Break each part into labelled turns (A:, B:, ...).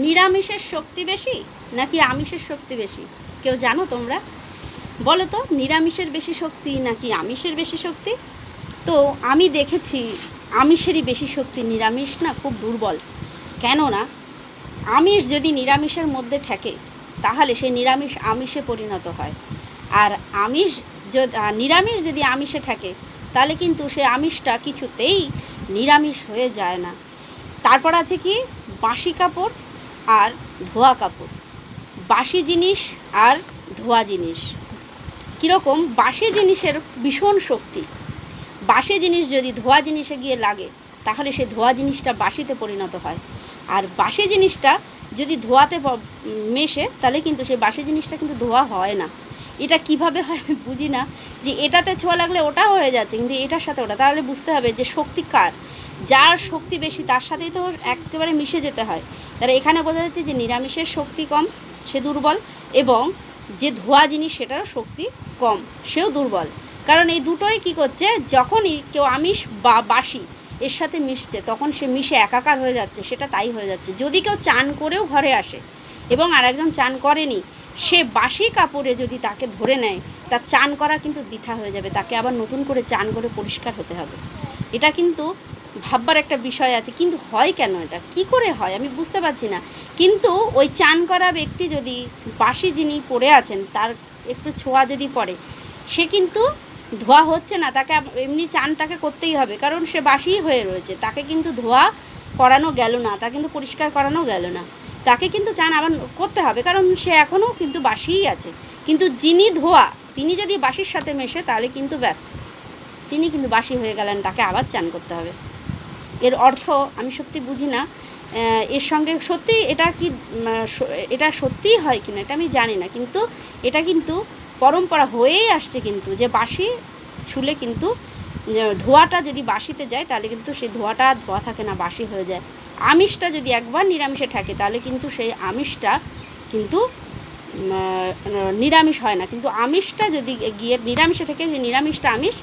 A: নিরামিষের শক্তি বেশি নাকি আমিষের শক্তি বেশি? কেউ জানো তোমরা? বলো তো, নিরামিষের বেশি শক্তি নাকি আমিষের বেশি শক্তি? তো আমি দেখেছি আমিষেরই বেশি শক্তি, নিরামিষ না খুব দুর্বল। কেননা আমিষ যদি নিরামিষের মধ্যে ঠেকে তাহলে সেই নিরামিষ আমিষে পরিণত হয়, আর নিরামিষ যদি আমিষে থাকে তাহলে কিন্তু সে আমিষটা কিছুতেই নিরামিষ হয়ে যায় না। তারপর আছে কি, বাসি কাপড় আর ধোয়া কাপড়। বাসি জিনিস আর ধোয়া জিনিস কীরকম? বাসি জিনিসের ভীষণ শক্তি। বাসি জিনিস যদি ধোয়া জিনিসে গিয়ে লাগে তাহলে সে ধোয়া জিনিসটা বাসিতে পরিণত হয়, আর বাসি জিনিসটা যদি ধোয়াতে মেশে তাহলে কিন্তু সেই বাসি জিনিসটা কিন্তু ধোয়া হয় না। এটা কিভাবে হয় আমি বুঝি না, যে এটাতে ছোঁয়া লাগলে ওটা হয়ে যাচ্ছে কিন্তু এটার সাথে ওটা, তাহলে বুঝতে হবে যে শক্তি কার। যার শক্তি বেশি তার সাথেই তো একেবারে মিশে যেতে হয়। তাহলে এখানে বোঝা যাচ্ছে যে নিরামিষের শক্তি কম, সে দুর্বল, এবং যে ধোয়া জিনিস সেটারও শক্তি কম, সেও দুর্বল। কারণ এই দুটোই কী করছে, যখনই কেউ আমিষ বা বাসি এর সাথে মিশছে তখন সে মিশে একাকার হয়ে যাচ্ছে, সেটা তাই হয়ে যাচ্ছে। যদি কেউ চান করেও ঘরে আসে এবং আর একজন চান করেনি, সে বাসি কাপড়ে যদি তাকে ধরে নেয় তার চান করা কিন্তু বৃথা হয়ে যাবে, তাকে আবার নতুন করে চান করে পরিষ্কার হতে হবে। এটা কিন্তু ভাববার একটা বিষয় আছে, কিন্তু হয় কেন, এটা কি করে হয় আমি বুঝতে পারছি না। কিন্তু ওই চান করা ব্যক্তি যদি বাসি যিনি পড়ে আছেন তার একটু ছোঁয়া যদি পড়ে, সে কিন্তু ধোয়া হচ্ছে না, তাকে এমনি চান তাকে করতেই হবে, কারণ সে বাসিই হয়ে রয়েছে, তাকে কিন্তু ধোয়া করানো গেল না, তাকে কিন্তু পরিষ্কার করানো গেল না, তাকে কিন্তু চান আবার করতে হবে, কারণ সে এখনও কিন্তু বাসিই আছে। কিন্তু যিনি ধোয়া তিনি যদি বাসির সাথে মেশে তাহলে কিন্তু ব্যাস, তিনি কিন্তু বাসি হয়ে গেলেন, তাকে আবার চান করতে হবে। এর অর্থ আমি সত্যি বুঝি না। এর সঙ্গে সত্যি এটা কি, এটা সত্যিই হয় কিনা এটা আমি জানি না, কিন্তু এটা কিন্তু পরম্পরা হয়েই আসছে কিন্তু, যে বাসি ছুলে কিন্তু ধোয়াটা যদি বাসিতে যায় তাহলে কিন্তু সেই ধোয়াটা ধোয়া থাকে না, বাসি হয়ে যায়। আমিষটা যদি একবার নিরামিষে থাকে তাহলে কিন্তু সেই আমিষটা কিন্তু নিরামিষ হয় না, কিন্তু আমিষটা যদি গিয়ে নিরামিষে থাকে সেই নিরামিষটা আমিষ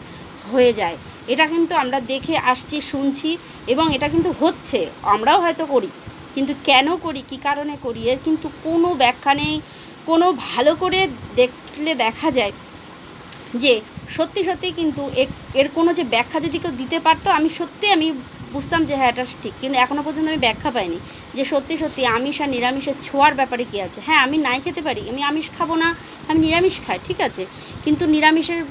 A: হয়ে যায়। এটা কিন্তু আমরা দেখে আসছি, শুনছি, এবং এটা কিন্তু হচ্ছে, আমরাও হয়তো করি, কিন্তু কেন করি, কী কারণে করি এর কিন্তু কোনো ব্যাখ্যা নেই। কোনো ভালো করে দেখলে দেখা যায় যে সত্যি সত্যি কিন্তু এর কোনো যে ব্যাখ্যা যদি কেউ দিতে পারতো, আমি বুঝতাম যে হ্যাঁ এটা ঠিক, কিন্তু এখনও পর্যন্ত আমি ব্যাখ্যা পাইনি যে সত্যি সত্যি আমিষ আর নিরামিষের ছোঁয়ার ব্যাপারে কী আছে। হ্যাঁ, আমি নাই খেতে পারি, আমি আমিষ খাবো না, আমি নিরামিষ খাই, ঠিক আছে, কিন্তু নিরামিষের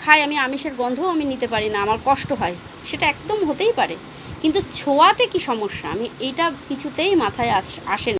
A: খাই, আমি আমিষের গন্ধও আমি নিতে পারি না, আমার কষ্ট হয়, সেটা একদম হতেই পারে, কিন্তু ছোঁয়াতে কি সমস্যা, আমি এইটা কিছুতেই মাথায় আসে না।